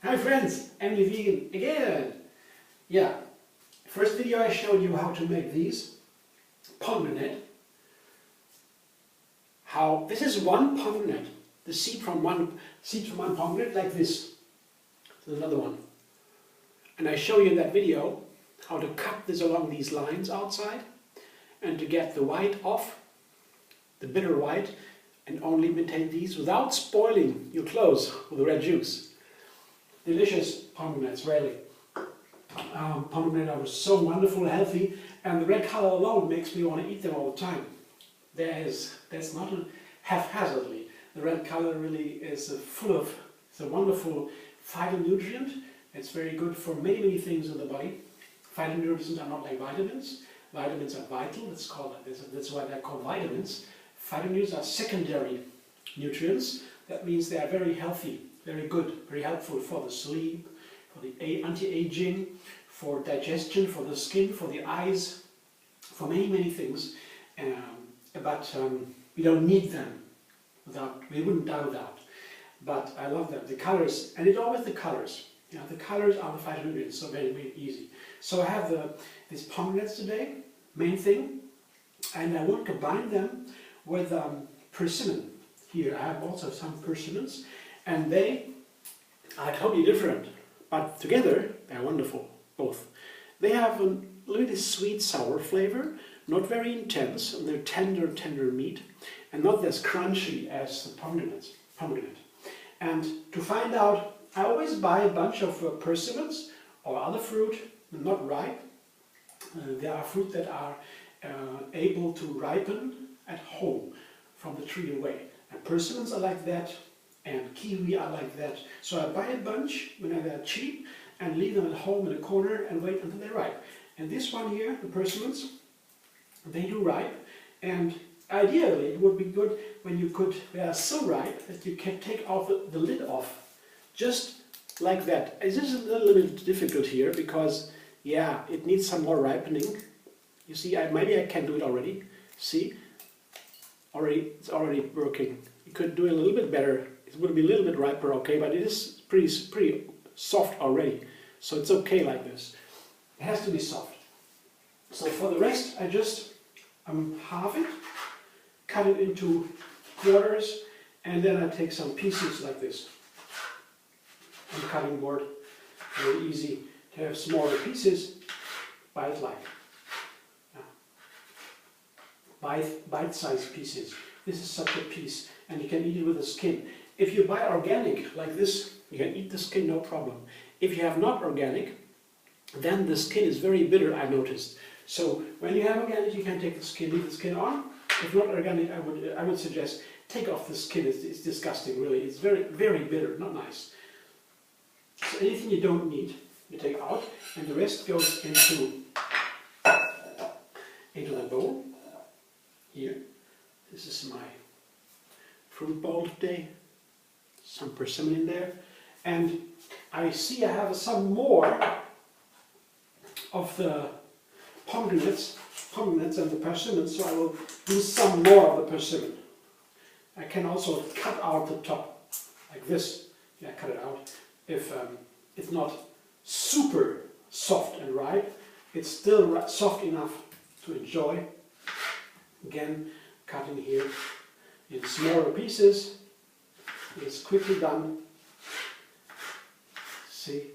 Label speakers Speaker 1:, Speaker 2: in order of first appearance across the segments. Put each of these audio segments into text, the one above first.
Speaker 1: Hi friends, Emily Vegan again. Yeah, first video I showed you how to make these pomegranate. This is one pomegranate, the seed from one pomegranate like this. There's another one. And I show you in that video how to cut this along these lines outside and to get the white off, the bitter white, and only maintain these without spoiling your clothes with the red juice. Delicious pomegranates, really. Pomegranate are so wonderful, healthy, and the red color alone makes me want to eat them all the time. That's not haphazardly. The red color really is it's a wonderful phytonutrient. It's very good for many things in the body. Phytonutrients are not like vitamins. Vitamins are vital. That's why they're called vitamins. Phytonutrients are secondary nutrients. That means they are very healthy, very good, very helpful for the sleep, for the anti-aging, for digestion, for the skin, for the eyes, for many things. But we don't need them. We wouldn't die without. But I love them. The colors, and it's always the colors. You know, the colors are the phytonutrients, so very easy. So I have these pomegranates today, main thing, and I want to combine them with persimmon. Here I have also some persimmons, and they are totally different, but together they're wonderful, both. They have a little bit sweet sour flavor, not very intense, and they're tender meat, and not as crunchy as the pomegranate. And to find out, I always buy a bunch of persimmons or other fruit, not ripe. There are fruit that are able to ripen at home from the tree away. And persimmons are like that, and kiwi are like that. So I buy a bunch when they're cheap and leave them at home in a corner and wait until they ripe. And this one here, the persimmons, they do ripe, and ideally it would be good when they are so ripe that you can take off the lid off, just like that. This is a little bit difficult here because, yeah, it needs some more ripening. You see, maybe I can do it already. See, it's already working. You could do it a little bit better. It would be a little bit riper, okay, but it is pretty soft already, so it's okay like this. It has to be soft. So for the rest, I just halve it, cut it into quarters, and then I take some pieces like this on the cutting board. Very easy to have smaller pieces, bite-like. Bite-sized pieces. This is such a piece, and you can eat it with the skin. If you buy organic like this, you can eat the skin, no problem. If you have not organic, then the skin is very bitter, I noticed. So when you have organic, you can take the skin, leave the skin on. If not organic, I would suggest take off the skin. It's disgusting, really. It's very bitter, not nice. So anything you don't need, you take out, and the rest goes into the bowl. Here, this is my fruit bowl today. Some persimmon in there, and I see I have some more of the pomegranates and the persimmons, so I will do some more of the persimmon. I can also cut out the top like this. Yeah, cut it out. If it's not super soft and ripe, it's still soft enough to enjoy. Again, cutting here in smaller pieces. It's quickly done. See?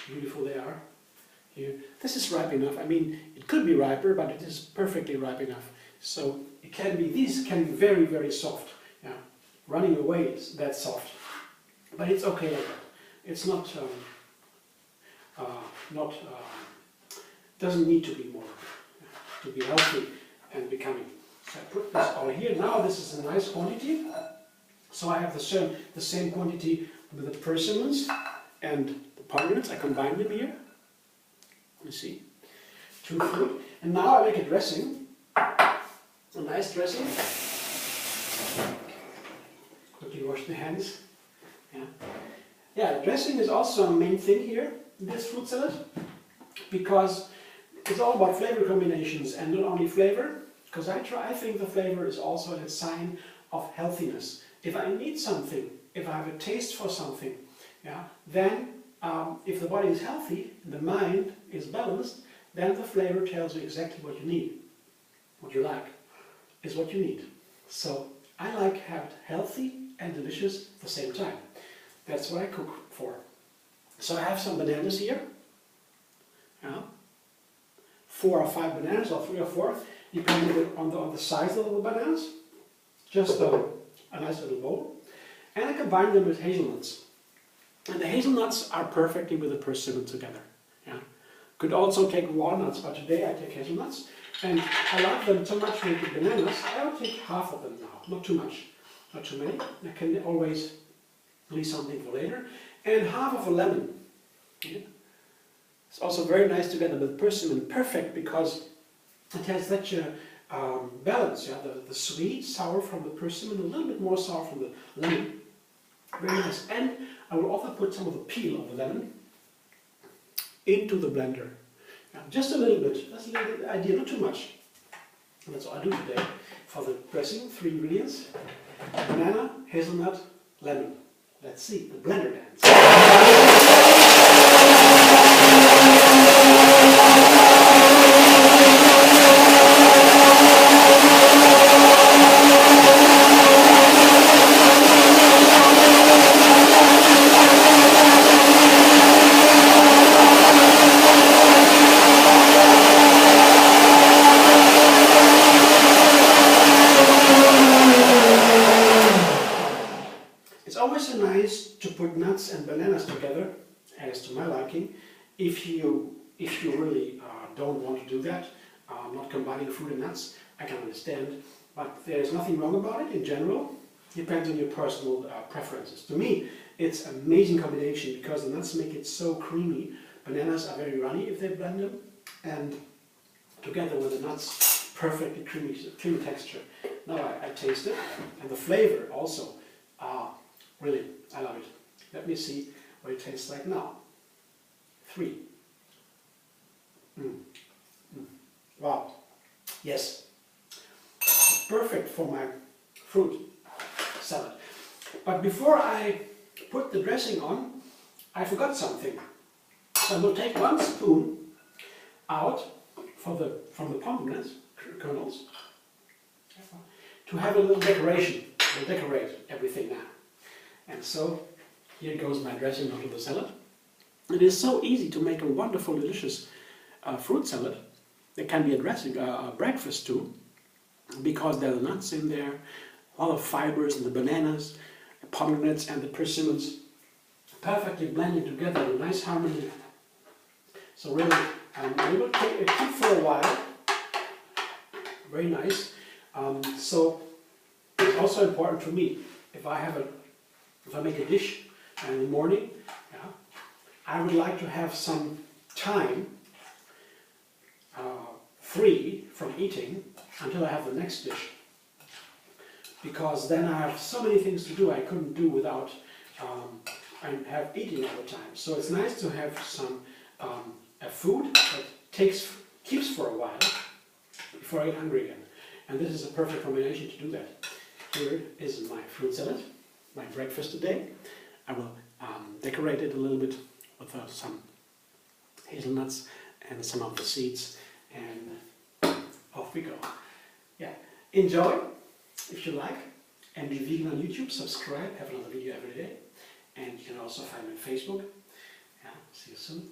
Speaker 1: Beautiful they are. Here. This is ripe enough. I mean, it could be riper, but it is perfectly ripe enough. So it can be, these can be very soft. Yeah. Running away is that soft. But it's okay like that. It's not, doesn't need to be more, to be healthy and becoming. So I put this all here. Now this is a nice quantity. So I have the same quantity with the persimmons and the pomegranates. I combine them here. You see, 2 fruit. And now I make a dressing, a nice dressing. Quickly wash the hands. Yeah, dressing is also a main thing here in this fruit salad. because it's all about flavor combinations, and not only flavor, because I think the flavor is also a sign of healthiness. If I need something, if I have a taste for something, yeah, then if the body is healthy, and the mind is balanced, then the flavor tells you exactly what you need. What you like is what you need. So I like to have it healthy and delicious at the same time. That's what I cook for. So I have some bananas here. Yeah. 4 or 5 bananas, or 3 or 4, depending on the size of the bananas. Just a nice little bowl. And I combine them with hazelnuts. And the hazelnuts are perfectly with the persimmon together. Yeah. Could also take walnuts, but today I take hazelnuts. And I love them so much with the bananas, I will take half of them now. Not too much, not too many. I can always leave something for later. And half of a lemon. Yeah. It's also very nice together with persimmon. Perfect, because it has such a balance. Yeah? The sweet, sour from the persimmon, a little bit more sour from the lemon. Very nice. And I will also put some of the peel of the lemon into the blender. Yeah, just a little bit. That's a little bit idea, not too much. And that's all I do today. For the dressing, 3 ingredients: banana, hazelnut, lemon. Let's see the blender dance. It's always so nice to put nuts and bananas together, as to my liking. If you really don't want to do that, not combining fruit and nuts, I can understand. But there's nothing wrong about it in general. Depends on your personal preferences. To me, it's an amazing combination because the nuts make it so creamy. Bananas are very runny if they blend them, and together with the nuts, perfectly creamy texture. Now I taste it, and the flavor also. Really, I love it. Let me see what it tastes like now. 3. Wow. Yes. Perfect for my fruit salad. But before I put the dressing on, I forgot something. So I will take 1 spoon out from the pomegranate kernels to have a little decoration. We'll decorate everything now. And so here goes my dressing onto the salad. It is so easy to make a wonderful, delicious fruit salad. There can be a dressing, a breakfast too, because there are nuts in there, a lot of fibers in the bananas, the pomegranates and the persimmons, perfectly blending together in a nice harmony. So really, we will keep for a while. Very nice. So it's also important for me, if I make a dish in the morning, yeah, I would like to have some time free from eating until I have the next dish. Because then I have so many things to do I couldn't do without eating all the time. So it's nice to have some a food that keeps for a while before I get hungry again. And this is a perfect combination to do that. Here is my fruit salad, my breakfast today. I will decorate it a little bit with some hazelnuts and some of the seeds, and off we go. Yeah, enjoy if you like, and be vegan on YouTube. Subscribe, have another video every day, and you can also find me on Facebook. Yeah, see you soon.